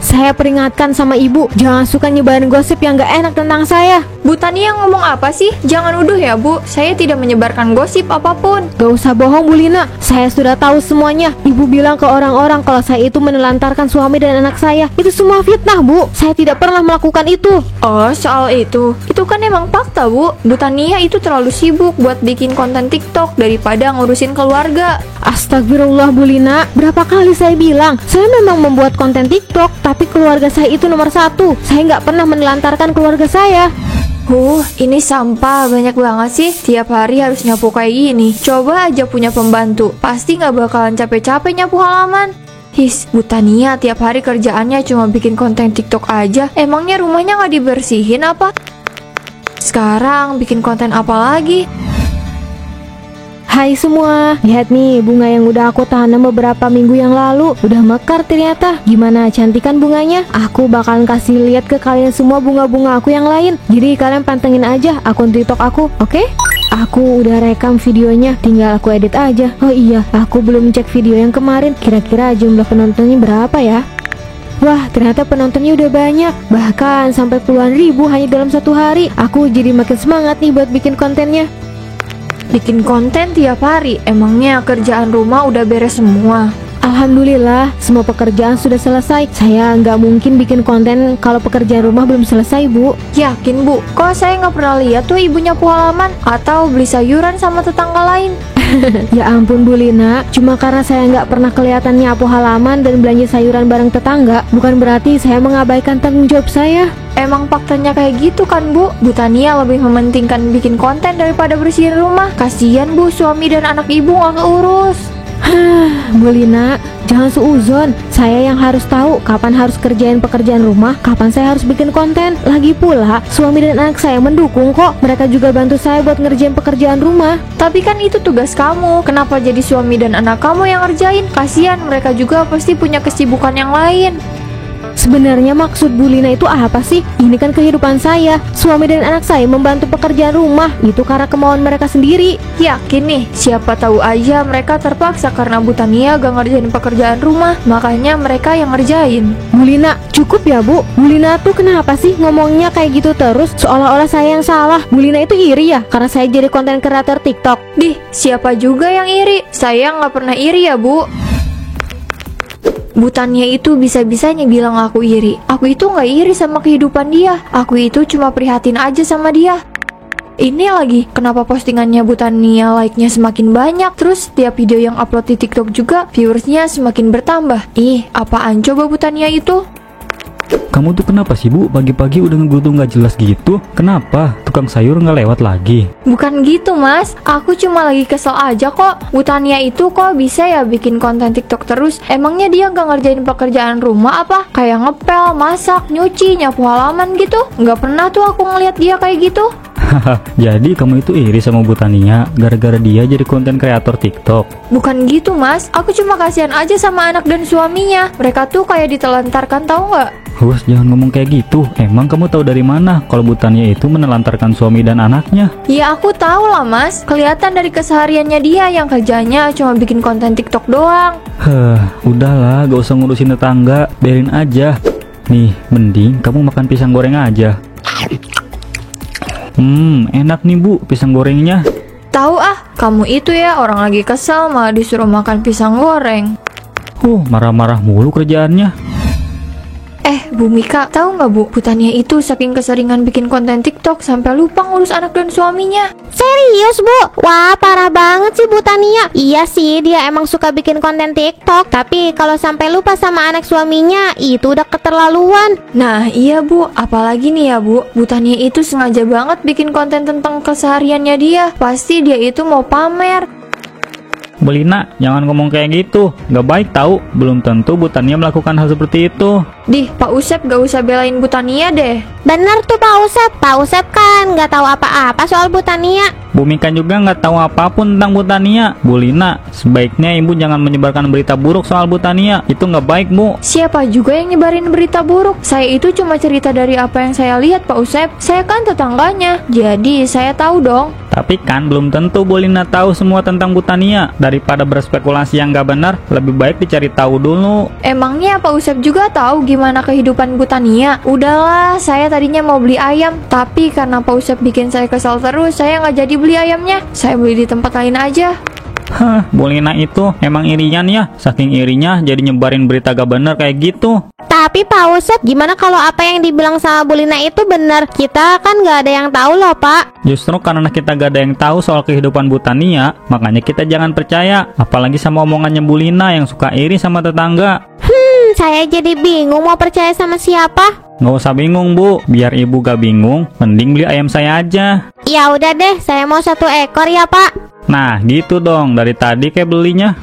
Saya peringatkan sama ibu, jangan suka nyebarin gosip yang gak enak tentang saya. Bu Tania ngomong apa sih? Jangan nuduh ya Bu, saya tidak menyebarkan gosip apapun. Gak usah bohong Bu Lina, saya sudah tahu semuanya. Ibu bilang ke orang-orang kalau saya itu menelantarkan suami dan anak saya. Itu semua fitnah Bu, saya tidak pernah melakukan itu. Oh, soal itu kan emang fakta Bu. Bu Tania itu terlalu sibuk buat bikin konten TikTok daripada ngurusin keluarga. Astagfirullah Bu Lina, berapa kali saya bilang saya memang membuat konten TikTok, tapi keluarga saya itu nomor satu. Saya nggak pernah menelantarkan keluarga saya. Ini sampah banyak banget sih. Tiap hari harus nyapu kayak gini. Coba aja punya pembantu, pasti nggak bakalan capek-capek nyapu halaman. Bu Tania tiap hari kerjaannya cuma bikin konten TikTok aja. Emangnya rumahnya nggak dibersihin apa? Sekarang bikin konten apa lagi? Hai semua, lihat nih bunga yang udah aku tanam beberapa minggu yang lalu. Udah mekar ternyata. Gimana cantik kan bunganya? Aku bakalan kasih lihat ke kalian semua bunga-bunga aku yang lain. Jadi kalian pantengin aja akun TikTok aku, oke? Aku udah rekam videonya, tinggal aku edit aja. Oh iya, aku belum cek video yang kemarin. Kira-kira jumlah penontonnya berapa ya? Wah, ternyata penontonnya udah banyak. Bahkan sampai puluhan ribu hanya dalam satu hari. Aku jadi makin semangat nih buat bikin kontennya. Bikin konten tiap hari, emangnya kerjaan rumah udah beres semua? Alhamdulillah, semua pekerjaan sudah selesai. Saya nggak mungkin bikin konten kalau pekerjaan rumah belum selesai, Bu. Yakin, Bu? Kok saya nggak pernah lihat tuh ibu nyapu halaman atau beli sayuran sama tetangga lain? Ya ampun Bu Lina, cuma karena saya nggak pernah kelihatan nyapu halaman dan belanja sayuran bareng tetangga, bukan berarti saya mengabaikan tanggung jawab saya. Emang faktanya kayak gitu kan Bu? Bu Tania lebih mementingkan bikin konten daripada bersihin rumah. Kasian Bu, suami dan anak ibu nggak keurus. Bu Lina, jangan suuzon. Saya yang harus tahu kapan harus kerjain pekerjaan rumah, kapan saya harus bikin konten. Lagi pula, suami dan anak saya mendukung kok. Mereka juga bantu saya buat ngerjain pekerjaan rumah. Tapi kan itu tugas kamu. Kenapa jadi suami dan anak kamu yang ngerjain? Kasian, mereka juga pasti punya kesibukan yang lain. Sebenarnya maksud Bu Lina itu apa sih? Ini kan kehidupan saya. Suami dan anak saya membantu pekerjaan rumah. Itu karena kemauan mereka sendiri. Yakin nih, siapa tahu aja mereka terpaksa karena Bu Tania gak ngerjain pekerjaan rumah. Makanya mereka yang ngerjain. Bu Lina, cukup ya Bu. Bu Lina tuh kenapa sih ngomongnya kayak gitu terus? Seolah-olah saya yang salah. Bu Lina itu iri ya karena saya jadi konten kreator TikTok. Siapa juga yang iri? Saya gak pernah iri ya Bu. Bu Tania itu bisa-bisanya bilang aku iri. Aku itu gak iri sama kehidupan dia. Aku itu cuma prihatin aja sama dia. Ini lagi, kenapa postingannya Bu Tania like-nya semakin banyak, terus tiap video yang upload di TikTok juga viewersnya semakin bertambah. Apaan coba Bu Tania itu? Kamu tuh kenapa sih Bu? Pagi-pagi udah ngegutu nggak jelas gitu. Kenapa? Tukang sayur nggak lewat lagi? Bukan gitu Mas, aku cuma lagi kesel aja kok. Bu Tania itu kok bisa ya bikin konten TikTok terus? Emangnya dia nggak ngerjain pekerjaan rumah apa? Kayak ngepel, masak, nyuci, nyapu halaman gitu? Nggak pernah tuh aku ngeliat dia kayak gitu. Haha, jadi kamu itu iri sama Bu Tania gara-gara dia jadi konten kreator TikTok? Bukan gitu Mas, aku cuma kasihan aja sama anak dan suaminya. Mereka tuh kayak ditelantarkan, tahu nggak? Jangan ngomong kayak gitu. Emang kamu tahu dari mana kalau Bu Tania itu menelantarkan suami dan anaknya? Ya aku tahu lah Mas, kelihatan dari kesehariannya dia yang kerjanya cuma bikin konten TikTok doang. Udahlah, gak usah ngurusin tetangga, biarin aja. Nih, mending kamu makan pisang goreng aja. Enak nih Bu, pisang gorengnya. Tahu kamu itu ya orang lagi kesal malah disuruh makan pisang goreng. Marah-marah mulu kerjaannya. Bu Mika, tahu nggak Bu Tania itu saking keseringan bikin konten TikTok sampai lupa ngurus anak dan suaminya. Serius Bu? Wah, parah banget sih Bu Tania. Iya sih, dia emang suka bikin konten TikTok, tapi kalau sampai lupa sama anak suaminya, itu udah keterlaluan. Nah iya Bu, apalagi nih ya Bu Tania itu sengaja banget bikin konten tentang kesehariannya dia. Pasti dia itu mau pamer. Bu Lina, jangan ngomong kayak gitu. Gak baik tahu. Belum tentu Bu Tania melakukan hal seperti itu. Pak Usep gak usah belain Bu Tania deh. Bener tuh Pak Usep. Pak Usep kan gak tahu apa-apa soal Bu Tania. Bu Mika juga gak tahu apapun tentang Bu Tania. Bu Lina, sebaiknya Ibu jangan menyebarkan berita buruk soal Bu Tania. Itu gak baik Bu. Siapa juga yang nyebarin berita buruk? Saya itu cuma cerita dari apa yang saya lihat Pak Usep. Saya kan tetangganya, jadi saya tahu dong. Tapi kan belum tentu Bu Lina tahu semua tentang Bu Tania. Daripada berspekulasi yang gak benar, lebih baik dicari tahu dulu. Emangnya Pak Usep juga tahu gimana kehidupan Bu Tania? Udahlah, saya tadinya mau beli ayam, tapi karena Pak Usep bikin saya kesal terus, saya nggak jadi beli ayamnya. Saya beli di tempat lain aja. Hah, Bu Lina itu emang irian ya. Saking irinya jadi nyebarin berita gak benar kayak gitu. Tapi Pak Usep, gimana kalau apa yang dibilang sama Bu Lina itu benar? Kita kan nggak ada yang tahu loh, Pak. Justru karena kita gak ada yang tahu soal kehidupan Bu Tania, makanya kita jangan percaya. Apalagi sama omongannya Bu Lina yang suka iri sama tetangga. Saya jadi bingung mau percaya sama siapa. Nggak usah bingung Bu, biar ibu gak bingung, mending beli ayam saya aja. Ya udah deh, saya mau 1 ekor ya, Pak. Nah gitu dong, dari tadi kayak belinya.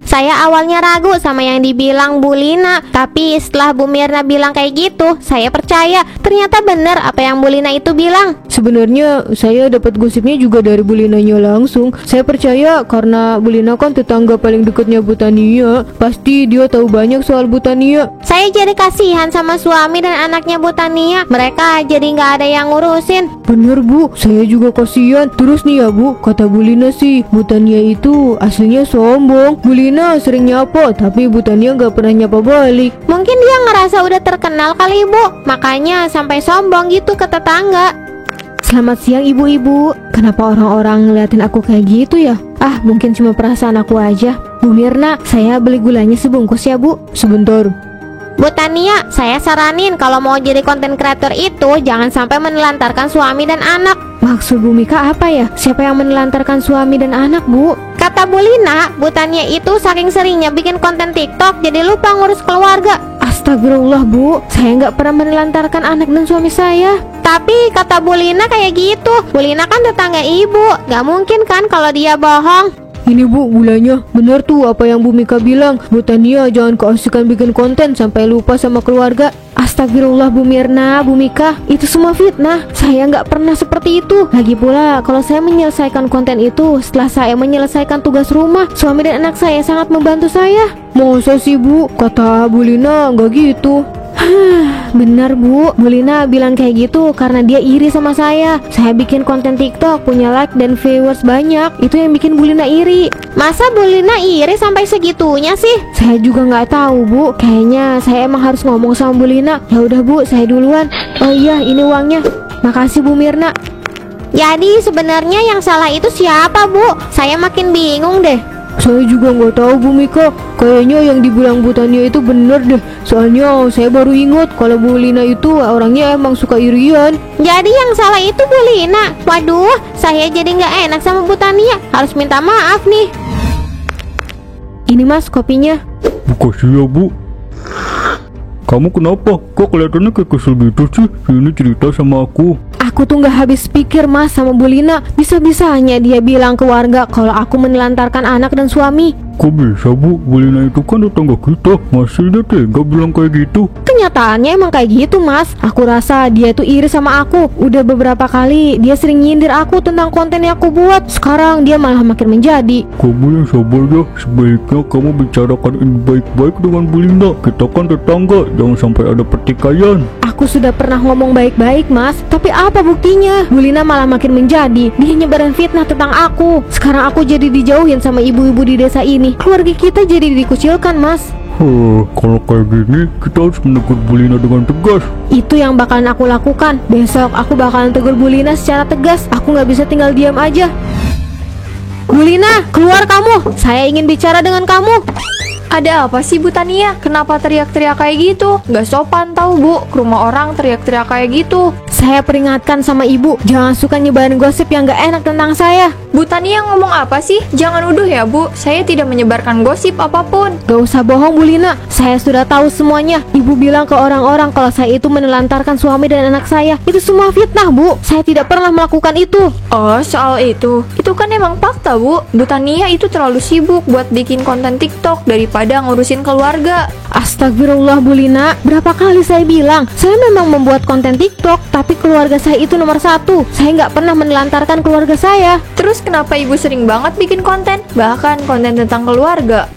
Saya awalnya ragu sama yang dibilang Bu Lina, tapi setelah Bu Mirna bilang kayak gitu, saya percaya. Ternyata benar apa yang Bu Lina itu bilang. Sebenarnya saya dapat gosipnya juga dari Bu Linanya langsung. Saya percaya karena Bu Lina kan tetangga paling dekatnya Bu Tania. Pasti dia tahu banyak soal Bu Tania. Saya jadi kasihan sama suami dan anaknya Bu Tania. Mereka jadi nggak ada yang ngurusin. Bener Bu, saya juga kasihan. Terus nih ya Bu, kata Bu Lina sih, Bu Tania itu aslinya sombong. Bu Lina sering nyapa, tapi Bu Tania nggak pernah nyapa balik. Mungkin dia ngerasa udah terkenal kali Bu, makanya sampai sombong gitu ke tetangga. Selamat siang ibu-ibu. Kenapa orang-orang ngeliatin aku kayak gitu ya? Ah, mungkin cuma perasaan aku aja. Bu Mirna, saya beli gulanya sebungkus ya Bu. Sebentar. Bu Tania, saya saranin kalau mau jadi konten kreator itu jangan sampai menelantarkan suami dan anak. Maksud Bu Mika apa ya? Siapa yang menelantarkan suami dan anak, Bu? Kata Bu Lina, Bu Tania itu saking seringnya bikin konten TikTok jadi lupa ngurus keluarga. Astagfirullah Bu, saya nggak pernah menelantarkan anak dan suami saya. Tapi kata Bu Lina kayak gitu. Bu Lina kan tetangga ibu, nggak mungkin kan kalau dia bohong. Ini Bu, gulanya. Bener tuh apa yang Bu Mika bilang. Bu Tania jangan keasikan bikin konten sampai lupa sama keluarga. Astagfirullah Bu Mirna, Bu Mika, itu semua fitnah. Saya nggak pernah seperti itu. Lagi pula, kalau saya menyelesaikan konten itu setelah saya menyelesaikan tugas rumah, suami dan anak saya sangat membantu saya. Masa sih Bu? Kata Bu Lina nggak gitu. Benar Bu, Bu Lina bilang kayak gitu karena dia iri sama saya. Saya bikin konten TikTok punya like dan viewers banyak. Itu yang bikin Bu Lina iri. Masa Bu Lina iri sampai segitunya sih? Saya juga nggak tahu Bu. Kayaknya saya emang harus ngomong sama Bu Lina. Ya udah Bu, saya duluan. Oh iya, ini uangnya. Makasih Bu Mirna. Jadi sebenarnya yang salah itu siapa Bu? Saya makin bingung deh. Saya juga nggak tahu Bu Mika. Kayaknya yang dibilang Bu Tania itu bener deh. Soalnya saya baru ingat kalau Bu Lina itu orangnya emang suka irian. Jadi yang salah itu Bu Lina. Waduh, saya jadi nggak enak sama Bu Tania. Harus minta maaf nih. Ini Mas kopinya. Makasih ya Bu. Kamu kenapa? Kok kelihatannya kayak kesel gitu sih? Ini cerita sama aku. Aku tuh nggak habis pikir Mas sama Bu Lina. Bisa-bisanya dia bilang ke warga kalau aku menelantarkan anak dan suami. Kok bisa Bu? Bu Lina itu kan tetangga kita. Masih dia tega bilang kayak gitu? Kenyataannya emang kayak gitu Mas. Aku rasa dia tuh iri sama aku. Udah beberapa kali dia sering nyindir aku tentang konten yang aku buat. Sekarang dia malah makin menjadi. Kamu yang sabar ya. Sebaiknya kamu bicarakan ini baik-baik dengan Bu Lina. Kita kan tetangga. Jangan sampai ada pertikaian. Aku sudah pernah ngomong baik-baik Mas, tapi apa buktinya? Bu Lina malah makin menjadi. Dia nyebarin fitnah tentang aku. Sekarang aku jadi dijauhin sama ibu-ibu di desa ini. Keluarga kita jadi dikucilkan Mas. Kalau kayak gini kita harus menegur Bu Lina dengan tegas. Itu yang bakalan aku lakukan. Besok aku bakalan tegur Bu Lina secara tegas. Aku nggak bisa tinggal diam aja. Bu Lina, keluar kamu. Saya ingin bicara dengan kamu. Ada apa sih Bu Tania? Kenapa teriak-teriak kayak gitu? Gak sopan tau Bu, ke rumah orang teriak-teriak kayak gitu. Saya peringatkan sama ibu, jangan suka nyebarin gosip yang gak enak tentang saya. Bu Tania ngomong apa sih? Jangan uduh ya Bu, saya tidak menyebarkan gosip apapun. Gak usah bohong Bu Lina, saya sudah tahu semuanya. Ibu bilang ke orang-orang kalau saya itu menelantarkan suami dan anak saya. Itu semua fitnah Bu, saya tidak pernah melakukan itu. Oh soal itu kan emang fakta Bu. Bu Tania itu terlalu sibuk buat bikin konten TikTok daripada ngurusin keluarga. Astagfirullah Bu Lina, berapa kali saya bilang saya memang membuat konten TikTok, tapi keluarga saya itu nomor 1. Saya nggak pernah menelantarkan keluarga saya. Terus kenapa ibu sering banget bikin konten? Bahkan konten tentang keluarga.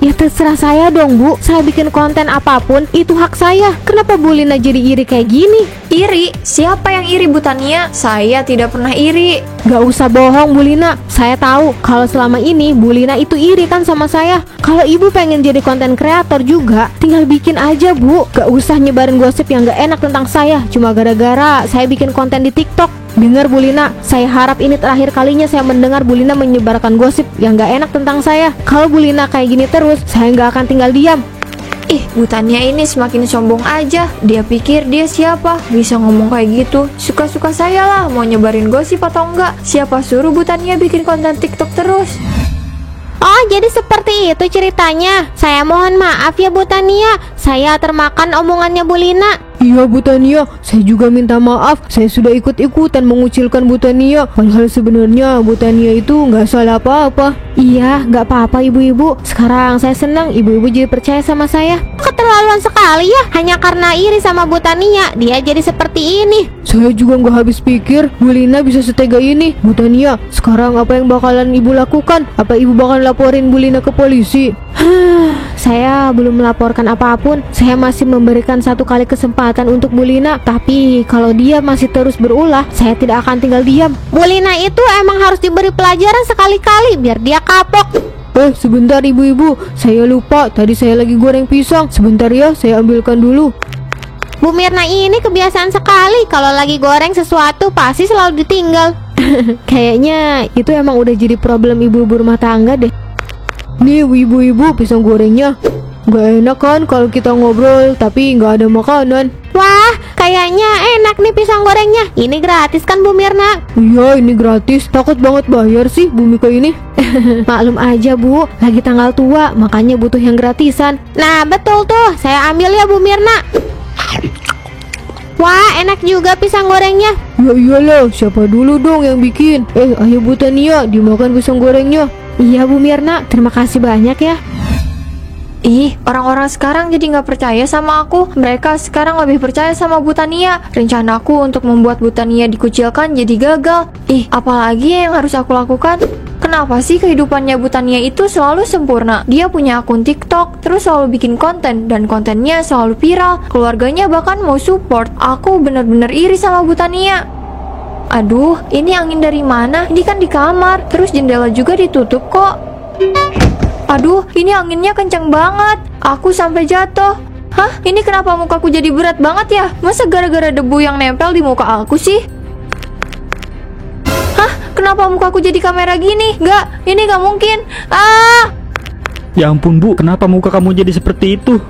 Ya terserah saya dong Bu, saya bikin konten apapun itu hak saya. Kenapa Bu Lina jadi iri kayak gini? Iri? Siapa yang iri Bu Tania? Saya tidak pernah iri. Gak usah bohong Bu Lina, saya tahu kalau selama ini Bu Lina itu iri kan sama saya. Kalau ibu pengen jadi konten kreator juga, tinggal bikin aja Bu. Gak usah nyebarin gosip yang gak enak tentang saya, cuma gara-gara saya bikin konten di TikTok. Dengar Bu Lina, saya harap ini terakhir kalinya saya mendengar Bu Lina menyebarkan gosip yang gak enak tentang saya. Kalau Bu Lina kayak gini terus, saya gak akan tinggal diam. Ih, Bu Tania ini semakin sombong aja. Dia pikir dia siapa? Bisa ngomong kayak gitu. Suka-suka saya lah, mau nyebarin gosip atau enggak. Siapa suruh Bu Tania bikin konten TikTok terus? Oh, jadi seperti itu ceritanya. Saya mohon maaf ya Bu Tania, saya termakan omongannya Bu Lina. Iya Bu Tania, saya juga minta maaf. Saya sudah ikut-ikutan mengucilkan Bu Tania. Padahal sebenarnya Bu Tania itu nggak salah apa-apa. Iya, nggak apa-apa ibu-ibu. Sekarang saya senang ibu-ibu jadi percaya sama saya. Keterlaluan sekali ya, hanya karena iri sama Bu Tania, dia jadi seperti ini. Saya juga nggak habis pikir Bu Lina bisa setega ini. Bu Tania, sekarang apa yang bakalan ibu lakukan? Apa ibu bakal laporin Bu Lina ke polisi? Saya belum melaporkan apapun. Saya masih memberikan satu kali kesempatan untuk Bu Lina. Tapi kalau dia masih terus berulah, saya tidak akan tinggal diam. Bu Lina itu emang harus diberi pelajaran sekali-kali biar dia kapok. Sebentar ibu-ibu, saya lupa. Tadi saya lagi goreng pisang. Sebentar ya, saya ambilkan dulu. Bu Mirna ini kebiasaan sekali. Kalau lagi goreng sesuatu pasti selalu ditinggal. Kayaknya itu emang udah jadi problem ibu-ibu rumah tangga deh. Nih ibu-ibu, pisang gorengnya. Gak enak kan kalau kita ngobrol tapi gak ada makanan. Wah, kayaknya enak nih pisang gorengnya. Ini gratis kan Bu Mirna? Iya, ini gratis. Takut banget bayar sih Bu Mika ini. Maklum aja Bu, lagi tanggal tua, makanya butuh yang gratisan. Nah betul tuh, saya ambil ya Bu Mirna. Wah, enak juga pisang gorengnya. Ya iyalah, siapa dulu dong yang bikin? Ayo Bu Tania, dimakan pisang gorengnya. Iya Bu Mirna, terima kasih banyak ya. Ih, orang-orang sekarang jadi nggak percaya sama aku. Mereka sekarang lebih percaya sama Bu Tania. Rencanaku untuk membuat Bu Tania dikucilkan jadi gagal. Ih, apalagi yang harus aku lakukan? Kenapa sih kehidupannya Bu Tania itu selalu sempurna? Dia punya akun TikTok, terus selalu bikin konten, dan kontennya selalu viral. Keluarganya bahkan mau support. Aku bener-bener iri sama Bu Tania. Aduh, ini angin dari mana? Ini kan di kamar, terus jendela juga ditutup kok. Aduh, ini anginnya kenceng banget. Aku sampai jatuh. Hah, ini kenapa mukaku jadi berat banget ya? Masa gara-gara debu yang nempel di muka aku sih? Hah, kenapa mukaku jadi kamera gini? Nggak, ini nggak mungkin. Ya ampun Bu, kenapa muka kamu jadi seperti itu?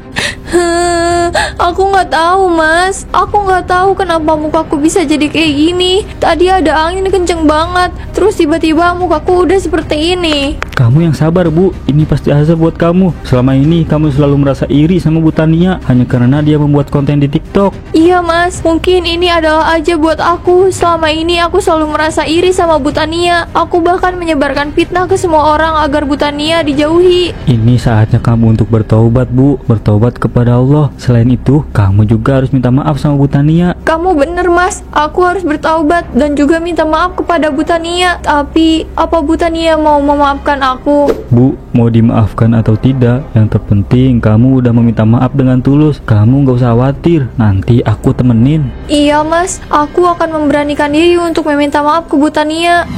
Aku nggak tahu Mas. Aku nggak tahu kenapa mukaku bisa jadi kayak gini. Tadi ada angin kenceng banget, terus tiba-tiba mukaku udah seperti ini. Kamu yang sabar Bu, ini pasti azab buat kamu. Selama ini kamu selalu merasa iri sama Bu Tania hanya karena dia membuat konten di TikTok. Iya Mas, mungkin ini adalah aja buat aku. Selama ini aku selalu merasa iri sama Bu Tania. Aku bahkan menyebarkan fitnah ke semua orang agar Bu Tania dijauhi. Ini saatnya kamu untuk bertaubat Bu, bertaubat kepada Allah. Selain itu, kamu juga harus minta maaf sama Bu Tania. Kamu bener Mas, aku harus bertaubat dan juga minta maaf kepada Bu Tania. Tapi, apa Bu Tania mau memaafkan aku? Bu, mau dimaafkan atau tidak, yang terpenting kamu udah meminta maaf dengan tulus. Kamu gak usah khawatir, nanti aku temenin. Iya Mas, aku akan memberanikan diri untuk meminta maaf ke Bu Tania.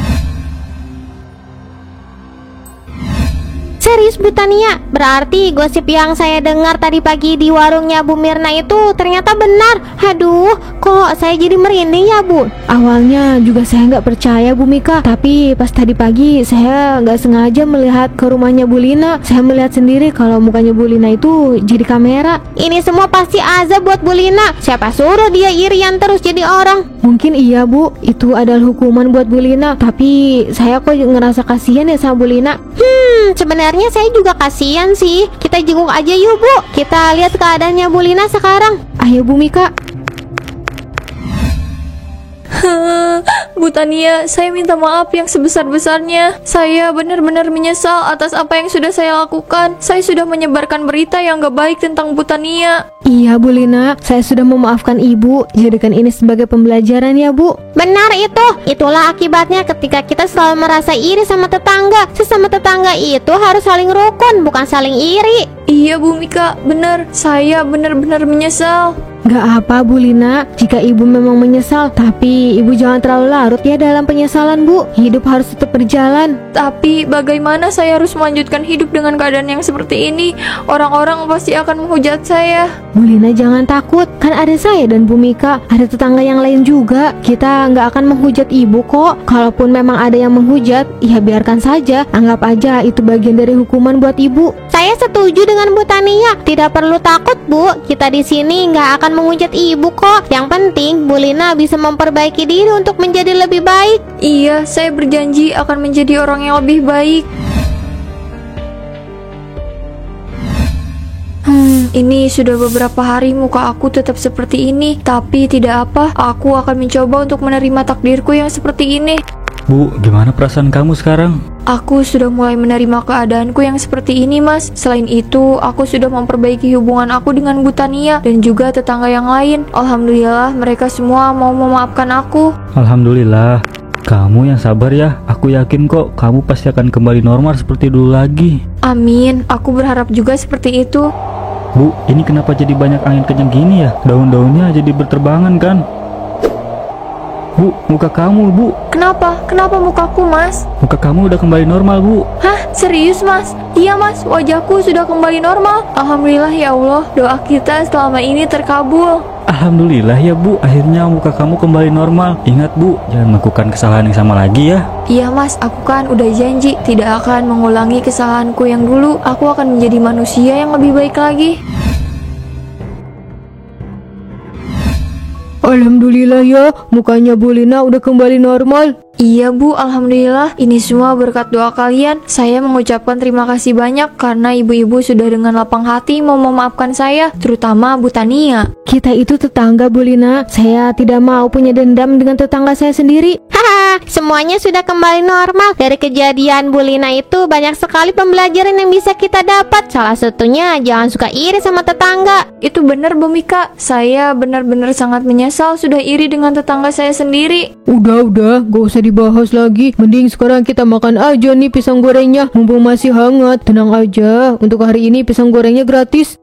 Serius Bu Tania, berarti gosip yang saya dengar tadi pagi di warungnya Bu Mirna itu ternyata benar. Aduh, kok saya jadi merinding ya Bu. Awalnya juga saya nggak percaya Bu Mika, tapi pas tadi pagi saya nggak sengaja melihat ke rumahnya Bu Lina. Saya melihat sendiri kalau mukanya Bu Lina itu jadi kamera. Ini semua pasti azab buat Bu Lina. Siapa suruh dia irian terus jadi orang? Mungkin iya Bu, itu adalah hukuman buat Bu Lina. Tapi saya kok ngerasa kasihan ya sama Bu Lina. Sebenarnya saya juga kasihan sih. Kita jenguk aja yuk Bu. Kita lihat keadaannya Bu Lina sekarang. Ayo Bu Mika. Bu Tania, saya minta maaf yang sebesar-besarnya. Saya benar-benar menyesal atas apa yang sudah saya lakukan. Saya sudah menyebarkan berita yang gak baik tentang Bu Tania. Iya Bu Lina, saya sudah memaafkan Ibu. Jadikan ini sebagai pembelajaran ya Bu. Benar itu. Itulah akibatnya ketika kita selalu merasa iri sama tetangga. Sesama tetangga itu harus saling rukun, bukan saling iri. Iya Bu Mika, benar. Saya benar-benar menyesal. Gak apa Bu Lina, jika Ibu memang menyesal, tapi Ibu jangan terlalu larut ya dalam penyesalan Bu. Hidup harus tetap berjalan. Tapi bagaimana saya harus melanjutkan hidup dengan keadaan yang seperti ini? Orang-orang pasti akan menghujat saya. Bu Lina jangan takut, kan ada saya dan Bu Mika, ada tetangga yang lain juga. Kita nggak akan menghujat Ibu kok. Kalaupun memang ada yang menghujat, ya biarkan saja. Anggap aja itu bagian dari hukuman buat Ibu. Saya setuju dengan Bu Tania. Tidak perlu takut Bu, kita di sini nggak akan menghujat Ibu kok. Yang penting Bu Lina bisa memperbaiki diri untuk menjadi lebih baik. Iya, saya berjanji akan menjadi orang yang lebih baik. Ini sudah beberapa hari muka aku tetap seperti ini. Tapi tidak apa, aku akan mencoba untuk menerima takdirku yang seperti ini. Bu, gimana perasaan kamu sekarang? Aku sudah mulai menerima keadaanku yang seperti ini, Mas. Selain itu, aku sudah memperbaiki hubungan aku dengan Bu Tania dan juga tetangga yang lain. Alhamdulillah, mereka semua mau memaafkan aku. Alhamdulillah. Kamu yang sabar ya. Aku yakin kok kamu pasti akan kembali normal seperti dulu lagi. Amin, aku berharap juga seperti itu. Bu, ini kenapa jadi banyak angin kencang gini ya? Daun-daunnya jadi berterbangan kan? Bu, muka kamu, Bu. Kenapa? Kenapa mukaku, Mas? Muka kamu udah kembali normal, Bu. Hah? Serius, Mas? Iya, Mas. Wajahku sudah kembali normal. Alhamdulillah ya Allah. Doa kita selama ini terkabul. Alhamdulillah ya Bu, akhirnya muka kamu kembali normal. Ingat Bu, jangan melakukan kesalahan yang sama lagi ya. Iya Mas, aku kan udah janji tidak akan mengulangi kesalahanku yang dulu. Aku akan menjadi manusia yang lebih baik lagi. Alhamdulillah ya, mukanya Bu Lina udah kembali normal. Iya Bu, Alhamdulillah. Ini semua berkat doa kalian. Saya mengucapkan terima kasih banyak karena ibu-ibu sudah dengan lapang hati mau memaafkan saya, terutama Bu Tania. Kita itu tetangga Bu Lina. Saya tidak mau punya dendam dengan tetangga saya sendiri. Haha, semuanya sudah kembali normal. Dari kejadian Bu Lina itu banyak sekali pembelajaran yang bisa kita dapat. Salah satunya jangan suka iri sama tetangga. Itu benar Bu Mika. Saya benar-benar sangat menyesal sudah iri dengan tetangga saya sendiri. Udah, gak usah dibahas lagi. Mending sekarang kita makan aja nih pisang gorengnya. Mumpung masih hangat. Tenang aja, untuk hari ini pisang gorengnya gratis.